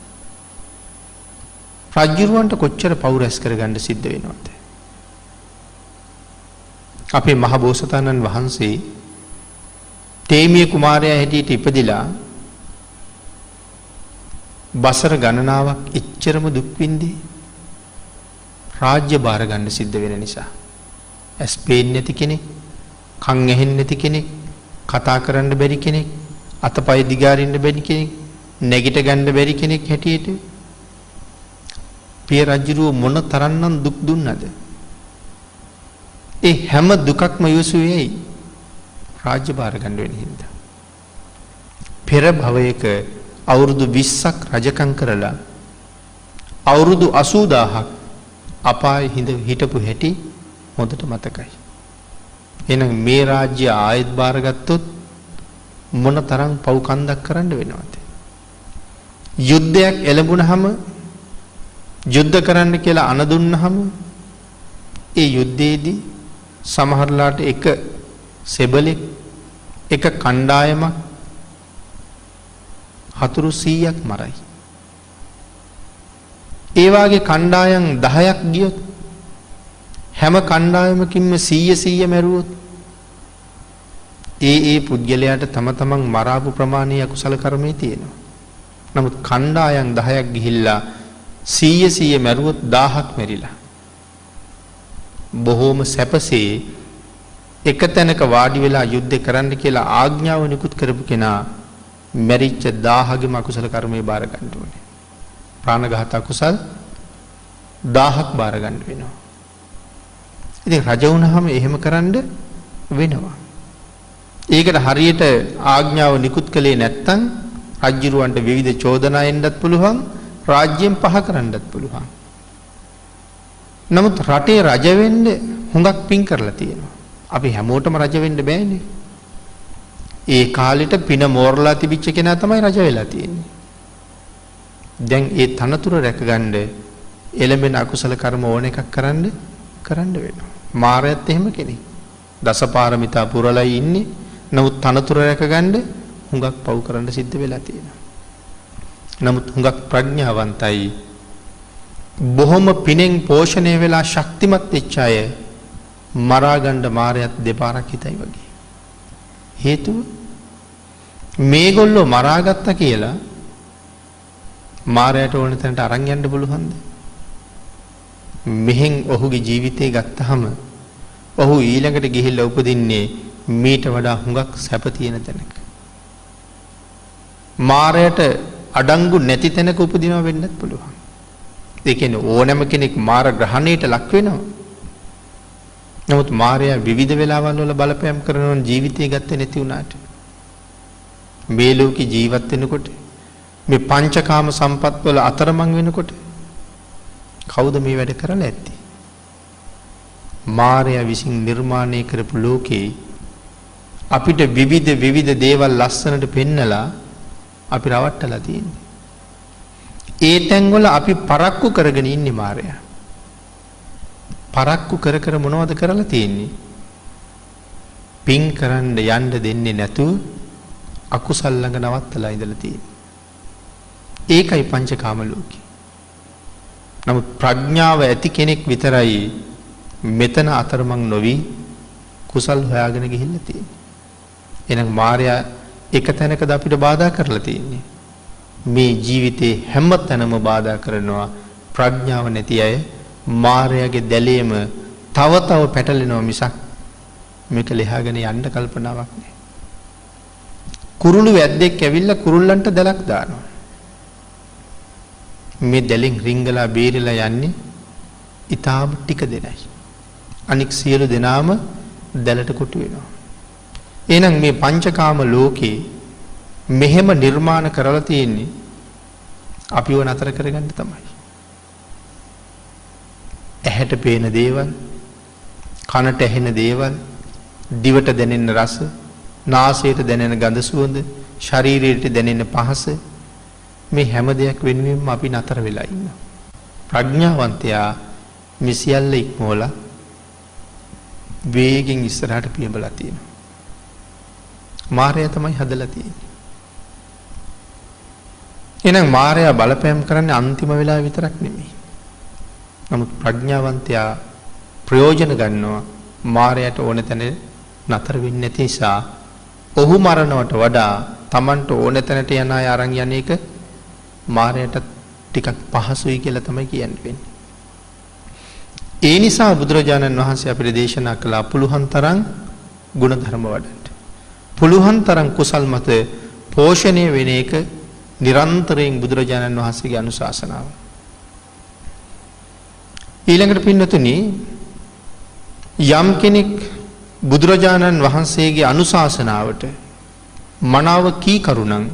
රජුරවන්ට කොච්චර පව් රැස් කරගන්න සිද්ධ වෙනවද? අපේ මහ බෝසතාණන් වහන්සේ තේමිය කුමාරයා හැටියට ඉපදිලා බසර ගණනාවක් එච්චරම දුක් විඳි රාජ්‍ය බාර ගන්න සිද්ධ වෙන නිසා. ඇස් පේන්නේ නැති කෙනෙක්, කන් ඇහෙන්නේ නැති කෙනෙක්, කතා කරන්න බැරි කෙනෙක්, අතපය දිගාරින්න බැරි කෙනෙක්, නැගිට ගන්න බැරි කෙනෙක් හැටියට පිය රජුරුව මොන තරම්නම් දුක් දුන්නද? ඒ හැම දුකක්ම යොසුවේයි රාජ්‍ය බාර ගන්න වෙන හින්දා. පෙර භවයක අවුරුදු 20ක් රජකම් කරලා අවුරුදු 80000ක් අපායේ හිටපු හැටි හොඳට මතකයි. එහෙනම් මේ රාජ්‍ය ආයෙත් බාරගත්තොත් මොන තරම් පව් කන්දක් කරන්න වෙනවද? යුද්ධයක් එළඹුණාම යුද්ධ කරන්න කියලා අණ දුන්නාම ඒ යුද්ධයේදී සමහරලාට එක සෙබලෙක් එක කණ්ඩායමක් හතුරු 100ක් මරයි. ඒ වාගේ කණ්ඩායම් 10ක් ගියොත් හැම කණ්ඩායමකින්ම 100 මැරුවොත් ඒ පුද්ගලයාට තම තමන් මරාපු ප්‍රමාණය අකුසල කර්මයේ තියෙනවා. නමුත් කණ්ඩායම් 10ක් ගිහිල්ලා 100 මැරුවොත් 1000ක් මැරිලා. බොහෝම සැපසේ එක තැනක වාඩි වෙලා යුද්ධ කරන්න කියලා ආඥාව නිකුත් කරපු කෙනා මැරිච්ච 1000ගෙම අකුසල කර්මයේ බාර ගන්න ඕනේ. ප්‍රාණඝාත අකුසල් 1000ක් බාර ගන්න වෙනවා. ඉතින් රජ වුණාම එහෙම කරන්න වෙනවා. ඒකට හරියට ආඥාව නිකුත් කළේ නැත්නම් රජුරවන්ට විවිධ චෝදනා එන්නත් පුළුවන්, රාජ්‍යයෙන් පහ කරන්නත් පුළුවන්. නමුත් රටේ රජ වෙන්න හුඟක් පින් කරලා තියෙනවා. අපි හැමෝටම රජ වෙන්න බෑනේ. ඒ කාලෙට පින මෝරලා තිබිච්ච කෙනා තමයි රජ වෙලා තියෙන්නේ. දැන් ඒ තනතුර රැකගන්න එළඹෙන අකුසල කර්ම ඕන එකක් කරන්න වෙනවා. මාරයත් එහෙම කෙනෙක්. දසපාරමිතා පුරලයි ඉන්නේ. නමුත් තනතුර රැකගන්න හුඟක් පව් කරන්න සිද්ධ වෙලා තියෙනවා. නමුත් හුඟක් ප්‍රඥාවන්තයි. බොහොම පිනෙන් පෝෂණය වෙලා ශක්තිමත් වෙච්ච අය මරා ගන්න මාරයත් දෙපාරක් හිතයි වගේ. හේතුව මේගොල්ලෝ මරාගත්තා කියලා මාරයට ඕන තැනට අරන් යන්න පුළුවන්ද? මෙහෙන් ඔහුගේ ජීවිතේ ගත්තහම ඔහු ඊළඟට ගිහිල්ලා උපදින්නේ මීට වඩා හුඟක් සැප තියෙන තැනක. මාරයට අඩංගු නැති තැනක උපදිනවා වෙන්නත් පුළුවන්. ඒ කියන්නේ ඕනෑම කෙනෙක් මාර ග්‍රහණයට ලක් වෙනවා. නමුත් මාරයා විවිධ වෙලාවල් වල බලපෑම් කරනවා ජීවිතය ගත්තේ නැති වුණාට. මේ ලෝකේ ජීවත් වෙනකොට මේ පංචකාම සම්පත් වල අතරමං වෙනකොට කවුද මේ වැඩ කරලා ඇත්තේ? මාරයා විසින් නිර්මාණය කරපු ලෝකේ අපිට විවිධ දේවල් ලස්සනට පෙන්නලා අපි රවට්ටලා තියෙන්නේ. ඒ තැන්වල අපි පරක්කු කරගෙන ඉන්නේ මාරයා. පරක්කු කර මොනවද කරලා තියෙන්නේ? පින් කරන්න යන්න දෙන්නේ නැතුව අකුසල් ළඟ නවත්තලා ඉඳලා තියෙන්නේ. ඒකයි පංචකාම ලෝකේ. නමුත් ප්‍රඥාව ඇති කෙනෙක් විතරයි මෙතන අතරමං නොවි කුසල් හොයාගෙන ගිහිල්ලා තියෙන්නේ. එහෙනම් මායя එක තැනකද අපිට බාධා කරලා තියෙන්නේ. මේ ජීවිතේ හැම තැනම බාධා කරනවා ප්‍රඥාව නැති අය. මායяගේ දැලේම තව පැටලෙනවා මිසක් මේක ලෙහාගෙන යන්න කල්පනාවක් නැහැ. කුරුළු වැද්දෙක් ඇවිල්ලා කුරුල්ලන්ට දැලක් දානවා. මේ දැලෙන් රිංගලා බේරිලා යන්නේ ඊටාම ටික දෙනයි. අනික් සියලු දෙනාම දැලට කොටු වෙනවා. එහෙනම් මේ පංචකාම ලෝකේ මෙහෙම නිර්මාණ කරලා තියෙන්නේ අපිව නතර කරගන්න තමයි. ඇහැට පේන දේවල්, කනට ඇහෙන දේවල්, දිවට දැනෙන රස, නාසයට දැනෙන ගඳ සුවඳ, ශරීරයට දැනෙන පහස මේ හැම දෙයක් වෙනුවෙන්ම අපි නතර වෙලා ඉන්නවා. ප්‍රඥාවන්තයා මේ සියල්ල ඉක්මවලා වේගෙන් ඉස්සරහට පියඹලා තියෙනවා. මායя තමයි හදලා තියෙන්නේ. එහෙනම් මායя බලපෑම් කරන්නේ අන්තිම වෙලාව විතරක් නෙමෙයි. නමුත් ප්‍රඥාවන්තයා ප්‍රයෝජන ගන්නවා මායයට ඕන තැන නතර වෙන්නේ නැති නිසා ඔහු මරනවට වඩා Tamanට ඕන තැනට යන අය අරන් යන එක මායයට ටිකක් පහසුයි කියලා තමයි කියන්නේ. ඒ නිසා බුදුරජාණන් වහන්සේ අපිට දේශනා කළා පුළුවන් තරම් ගුණධර්ම වඩන්න. පුළුවන් තරම් කුසල් මත පෝෂණය වෙන එක නිරන්තරයෙන් බුදුරජාණන් වහන්සේගේ අනුශාසනාව. ඊළඟට පින්නතුනි යම් කෙනෙක් බුදුරජාණන් වහන්සේගේ අනුශාසනාවට මනාව කී කරුණම්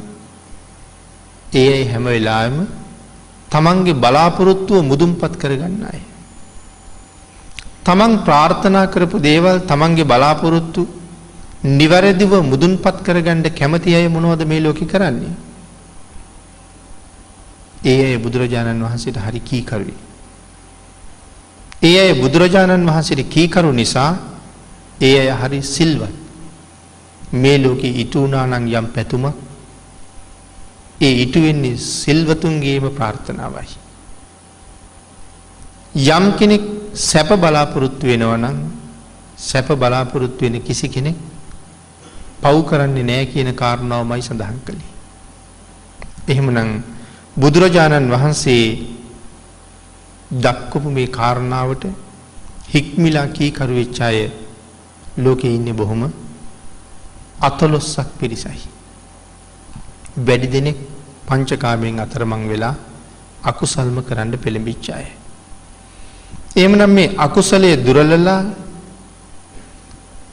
ඒ හැම වෙලාවෙම තමන්ගේ බලාපොරොත්තුව මුදුන්පත් කරගන්න අය. තමන් ප්‍රාර්ථනා කරපු දේවල් තමන්ගේ බලාපොරොත්තු නිවැරදිව මුදුන්පත් කරගන්න කැමති අය මොනවද මේ ලෝකේ කරන්නේ? ඒ අය බුදුරජාණන් වහන්සේට හරි කීකරුයි. ඒ අය බුදුරජාණන් වහන්සේට කීකරු නිසා ඒ අය හරි සිල්වත්. මේ ලෝකේ ඉටු වුණා නම් යම් පැතුමක් ඒ ඉටු වෙන්නේ සිල්වතුන්ගේම ප්‍රාර්ථනාවයි. යම් කෙනෙක් සැප බලාපොරොත්තු වෙනවා නම් සැප බලාපොරොත්තු වෙන කිසි කෙනෙක් පව් කරන්නේ නැහැ කියන කාරණාවමයි සඳහන් කළේ. එහෙමනම් බුදුරජාණන් වහන්සේ දක්වපු මේ කාරණාවට හික්මිලා කීකරු වෙච්ච අය ලෝකේ ඉන්නේ බොහොම 14ක් පිරිසයි. වැඩි දෙනෙක් පංචකාමයෙන් අතරමං වෙලා අකුසල්ම කරන්න පෙළඹිච්ච අය. එහෙමනම් මේ අකුසලයේ දුරලලා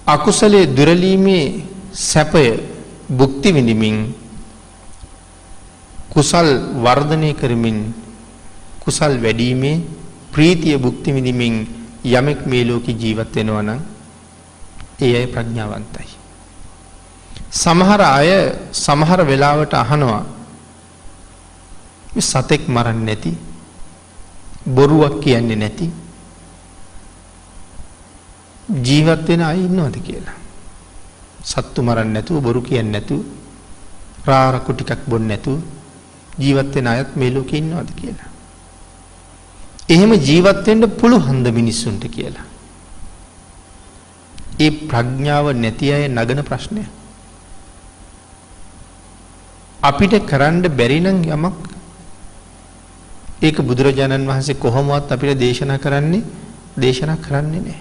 අකුසලයේ දුරලීමේ සැපය භුක්ති විඳිමින් කුසල් වර්ධනය කරමින් කුසල් වැඩිීමේ ප්‍රීතිය භුක්ති විඳිමින් යමෙක් මේ ලෝකේ ජීවත් වෙනවා නම් ඒ අය ප්‍රඥාවන්තයි. සමහර අය සමහර වෙලාවට අහනවා සතෙක් මරන්නේ නැති බොරුවක් කියන්නේ නැති ජීවත් වෙන අය ඉන්නවද කියලා. සත්තු මරන්නේ නැතුව බොරු කියන්නේ නැතුව රාරකු ටිකක් බොන්නේ නැතුව ජීවත් වෙන අයත් මේ ලෝකේ ඉන්නවද කියලා. එහෙම ජීවත් වෙන්න පුළුවන්ද මිනිස්සුන්ට කියලා. ඒ ප්‍රඥාව නැති අය නගන ප්‍රශ්නය. අපිට කරන්න බැරි නම් යමක් ඒක බුදුරජාණන් වහන්සේ කොහොමවත් අපිට දේශනා කරන්නේ නැහැ.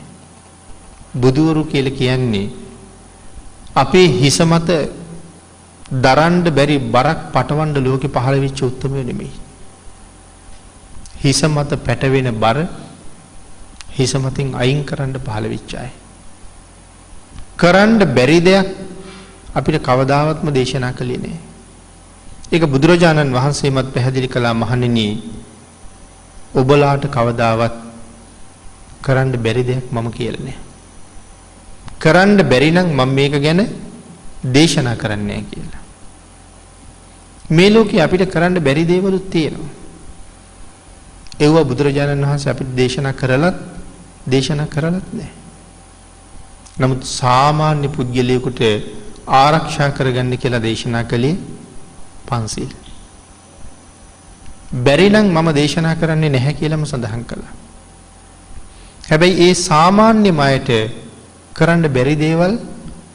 බුදුවරු කියලා කියන්නේ අපේ හිස මත දරන්න බැරි බරක් පටවන්න ලෝකේ පහළ වෙච්ච උත්තරමය නෙමෙයි. හිස මත පැටවෙන බර හිස මතින් අයින් කරන්න පහළ වෙච්ච අය. කරන්න බැරි දෙයක් අපිට කවදාවත්ම දේශනා කළේ නැහැ. ඒක බුදුරජාණන් වහන්සේමත් පැහැදිලි කළා මහණෙනි ඔබලාට කවදාවත් කරන්න බැරි දෙයක් මම කියලා නැහැ. කරන්න බැරි නම් මම මේක ගැන දේශනා කරන්නේ නැහැ කියලා. මේ ලෝකේ අපිට කරන්න බැරි දේවලුත් තියෙනවා. ඒවා බුදුරජාණන් වහන්සේ අපිට දේශනා කරලත් නැහැ. නමුත් සාමාන්‍ය පුද්ගලයෙකුට ආරක්ෂා කරගන්න කියලා දේශනා කළේ පන්සිල්. බැරි නම් මම දේශනා කරන්නේ නැහැ කියලාම සඳහන් කළා. හැබැයි ඒ සාමාන්‍ය මයට කරන්න බැරි දේවල්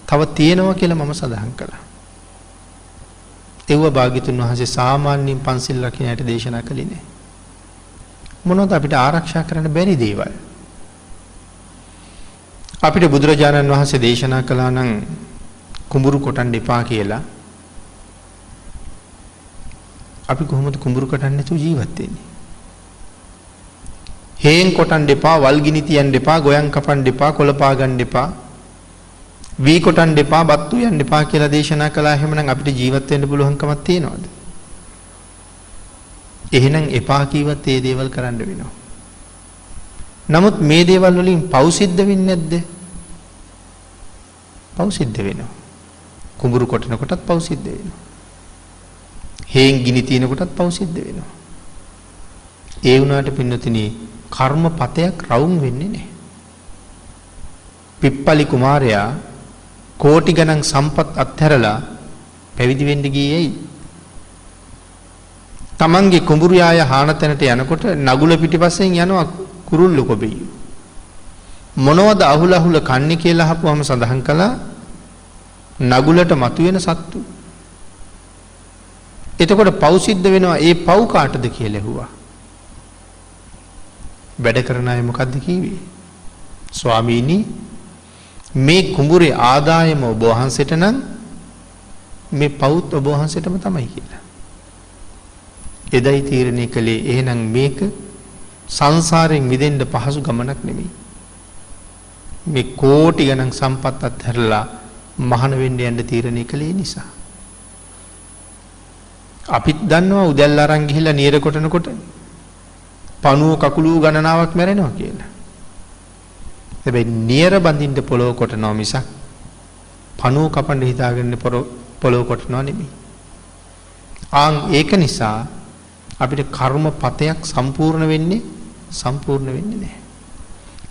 තව තියෙනවා කියලා මම සඳහන් කළා. ඒව භාග්‍යතුන් වහන්සේ සාමාන්‍යයෙන් පන්සිල් රකින්න හැටි දේශනා කළේ නැහැ. මොනවද අපිට ආරක්ෂා කරන්න බැරි දේවල්? අපිට බුදුරජාණන් වහන්සේ දේශනා කළා නම් කුඹුරු කොටන්න එපා කියලා. අපි කොහොමද කුඹුරු කොටන්නේ නැතුව ජීවත් වෙන්නේ? හේන් කොටන්න එපා, වල්ගිනි තියන්න එපා, ගොයන් කපන්න එපා, කොළපා ගන්න එපා, වී කොටන්න එපා, බත්තු යන්න එපා කියලා දේශනා කළා. එහෙමනම් අපිට ජීවත් වෙන්න පුළුවන්කමක් තියනවද? එහෙනම් එපා කිව්වත් ඒ දේවල් කරන්න වෙනවා. නමුත් මේ දේවල් වලින් පව් සිද්ධ වෙන්නේ නැද්ද? පව් සිද්ධ වෙනවා. කුඹුරු කොටන කොටත් පව් සිද්ධ වෙනවා. හේන් ගිනි තියන කොටත් පව් සිද්ධ වෙනවා. ඒ වුණාට පින්නතිනි කර්මපතයක් රවුම් වෙන්නේ නැහැ. පිප්පලි කුමාරයා කෝටි ගණන් සම්පත් අත්හැරලා පැවිදි වෙන්න ගියේයි. තමන්ගේ කුඹුරු යාය හානතැනට යනකොට නගුල පිටිපස්සෙන් යනවා කුරුල්ල කොබෙයි. මොනවද අහුල කන්නේ කියලා අහපුවම සඳහන් කළා නගුලට මතුවෙන සත්තු. එතකොට පව් සිද්ධ වෙනවා. ඒ පව් කාටද කියලා ඇහුවා. වැඩ කරන අය මොකද්ද කිව්වේ? ස්වාමීනි මේ කුඹුරේ ආදායම ඔබ වහන්සේට නම් මේ පවුත් ඔබ වහන්සේටම තමයි කියලා. එදයි තීරණය කළේ එහෙනම් මේක සංසාරයෙන් මිදෙන්න පහසු ගමනක් නෙමෙයි. මේ කෝටි ගණන් සම්පත් අත්හැරලා මහාන වෙන්න යන්න තීරණය කළේ නිසා. අපිත් දන්නවා උදැල්ල අරන් ගිහිල්ලා නියර කොටනකොට පණුව කකුළු ගණනාවක් මැරෙනවා කියලා. හැබැයි නියර බඳින්න පොළොව කොටනවා මිසක් පණුව කපන්න හිතාගෙන පොළොව කොටනවා නෙමෙයි. ඒක නිසා අපිට කර්මපතයක් සම්පූර්ණ වෙන්නේ නැහැ.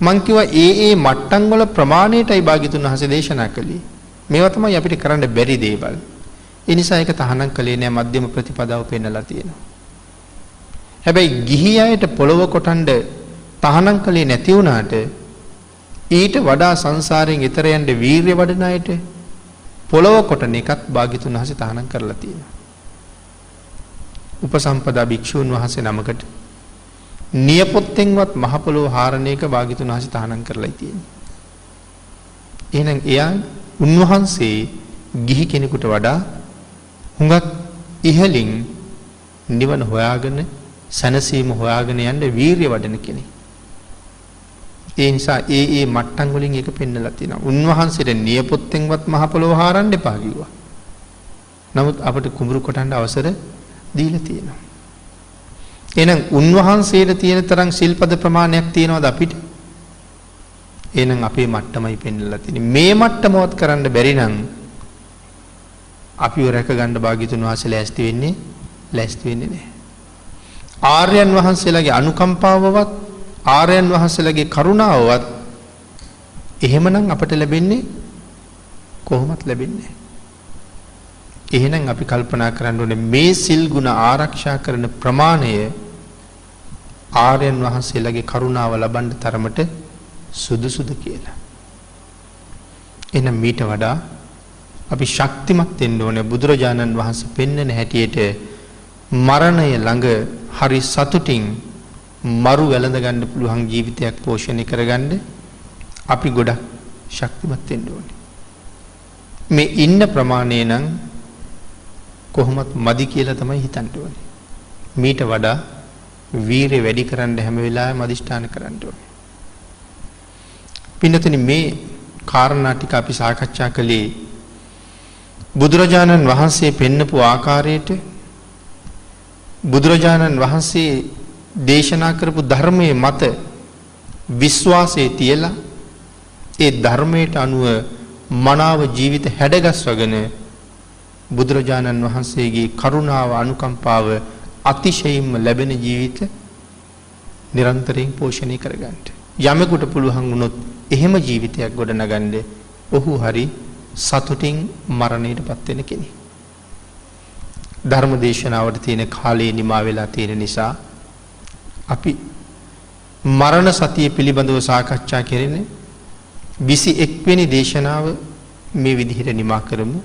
මං කිව්වා ඒ මට්ටම් වල ප්‍රමාණයටයි භාග්‍යතුන් වහන්සේ දේශනා කළේ. මේවා තමයි අපිට කරන්න බැරි දේවල්. ඒ නිසා ඒක තහනම් කළේ නෑ, මධ්‍යම ප්‍රතිපදාව පෙන්නලා තියෙනවා. හැබැයි ගිහි අයට පොළව කොටන්න තහනම් කළේ නැති වුණාට ඊට වඩා සංසාරයෙන් ඈතර යන්න වීරිය වඩන අයට පොළව කොටන එකත් භාග්‍යතුන් වහන්සේ තහනම් කරලා තියෙනවා. උපසම්පදා භික්ෂූන් වහන්සේ නමකට නියපොත්තෙන්වත් මහ පොළොව හාරණ එක භාග්‍යතුන් වහන්සේ තහනම් කරලායි තියෙන්නේ. එහෙනම් එයා උන්වහන්සේ ගිහි කෙනෙකුට වඩා හුඟක් ඉහළින් නිවන හොයාගෙන සැනසීම හොයාගෙන යන්න වීරිය වඩන කෙනෙක්. ඒ නිසා ඒ මට්ටම් වලින් ඒක පෙන්නලා තියෙනවා. උන්වහන්සේට නියපොත්තෙන්වත් මහ පොළොව හාරන්න එපා කිව්වා. නමුත් අපිට කුඹුරු කොටන්න අවසර දීලා තියෙනවා. එහෙනම් උන්වහන්සේට තියෙන තරම් සිල්පද ප්‍රමාණයක් තියෙනවද අපිට? එහෙනම් අපේ මට්ටමයි පෙන්නලා තියෙන්නේ. මේ මට්ටමවත් කරන්න බැරි නම් අපිව රැක ගන්න භාග්‍යතුන් වහන්සේ ලෑස්ති වෙන්නේ නැහැ. ආර්යයන් වහන්සේලාගේ අනුකම්පාවවත් ආර්යයන් වහන්සේලාගේ කරුණාවවත් එහෙමනම් අපට ලැබෙන්නේ කොහොමත් ලැබෙන්නේ නැහැ. එහෙනම් අපි කල්පනා කරන්න ඕනේ මේ සිල් ගුණ ආරක්ෂා කරන ප්‍රමාණය ආර්යයන් වහන්සේලාගේ කරුණාව ලබන්න තරමට සුදුසුද කියලා. එහෙනම් මීට වඩා අපි ශක්තිමත් වෙන්න ඕනේ බුදුරජාණන් වහන්සේ පෙන්වන හැටියට මරණය ළඟ හරි සතුටින් මරු වැළඳ ගන්න පුළුවන් ජීවිතයක් පෝෂණය කරගන්න අපි ගොඩක් ශක්තිමත් වෙන්න ඕනේ. මේ ඉන්න ප්‍රමාණය නම් කොහොමත් මදි කියලා තමයි හිතන්න ඕනේ. මීට වඩා වීරිය වැඩි කරන්න හැම වෙලාවෙම අදිෂ්ඨාන කරන්න ඕනේ. පින්නතනි මේ කාරණා ටික අපි සාකච්ඡා කළේ බුදුරජාණන් වහන්සේ පෙන්නපු ආකාරයට බුදුරජාණන් වහන්සේ දේශනා කරපු ධර්මයේ මත විශ්වාසයේ තියලා ඒ ධර්මයට අනුව මනාව ජීවිත හැඩගස්වගෙන බුදුරජාණන් වහන්සේගේ කරුණාව අනුකම්පාව අතිශයින්ම ලැබෙන ජීවිත නිරන්තරයෙන් පෝෂණය කරගන්න. යමෙකුට පුළුවන් වුණොත් එහෙම ජීවිතයක් ගොඩනගන්න ඔහු හරි සතුටින් මරණයටපත් වෙන කෙනෙක්. ධර්ම දේශනාවට තියෙන කාලය නිමා වෙලා තියෙන නිසා අපි මරණ සතිය පිළිබඳව සාකච්ඡා කරන්නේ 21 වෙනි දේශනාව මේ විදිහට නිමා කරමු.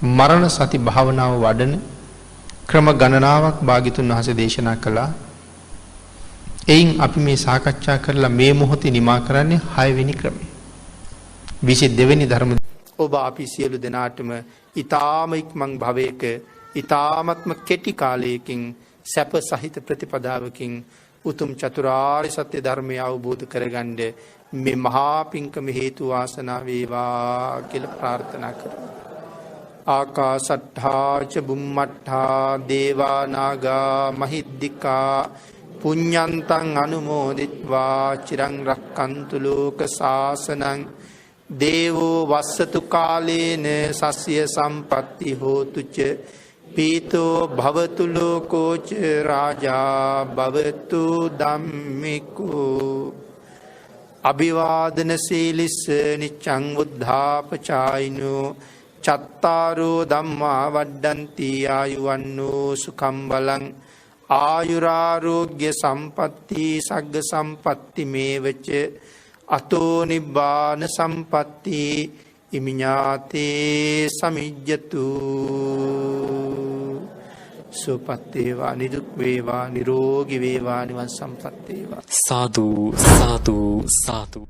මරණ සති භාවනාව වඩන ක්‍රම ගණනාවක් භාග්‍යතුන් වහන්සේ දේශනා කළා. එයින් අපි මේ සාකච්ඡා කරලා මේ මොහොතේ නිමා කරන්නේ 6 වෙනි ක්‍රමය. 22 වෙනි ධර්ම ඔබ අපි සියලු දෙනාටම ඊ타ම ඉක්මන් භවයක ඊ타මත්ම කෙටි කාලයකින් සැප සහිත ප්‍රතිපදාවකින් උතුම් චතුරාර්ය සත්‍ය ධර්මය අවබෝධ කරගන්න මේ මහා පිංකම හේතු වාසනා වේවා කියලා ප්‍රාර්ථනා කරමු. ආකාසට්ඨා ච බුම්මට්ඨා දේවා නාග මහිද්దికා පුඤ්ඤන්තං අනුමෝදිත්වා චිරං රක්칸තු ලෝක සාසනං දේවෝ වස්සතු කාලේන සස්ය සම්පatti හෝතු ච පීතෝ භවතු ලෝකෝ ච රාජා භවතු ධම්මිකෝ අභිවාදන සීලිස්ස නිච්ඡං උද්ධාපචායිනෝ චත්තාරෝ ධම්මා වඩ්ඩಂತಿ ආයුවන්නෝ සුඛං බලං ආයුරාෝග්‍ය සම්පatti සග්ග සම්පatti මේවච අතෝ නිබ්බාන සම්පatti ඉමිඤාතේ සමිජ්ජතු සුපත් වේවා නිදුක් වේවා නිරෝගී වේවා නිවන් සම්පත් වේවා. සාදු සාදු සාදු.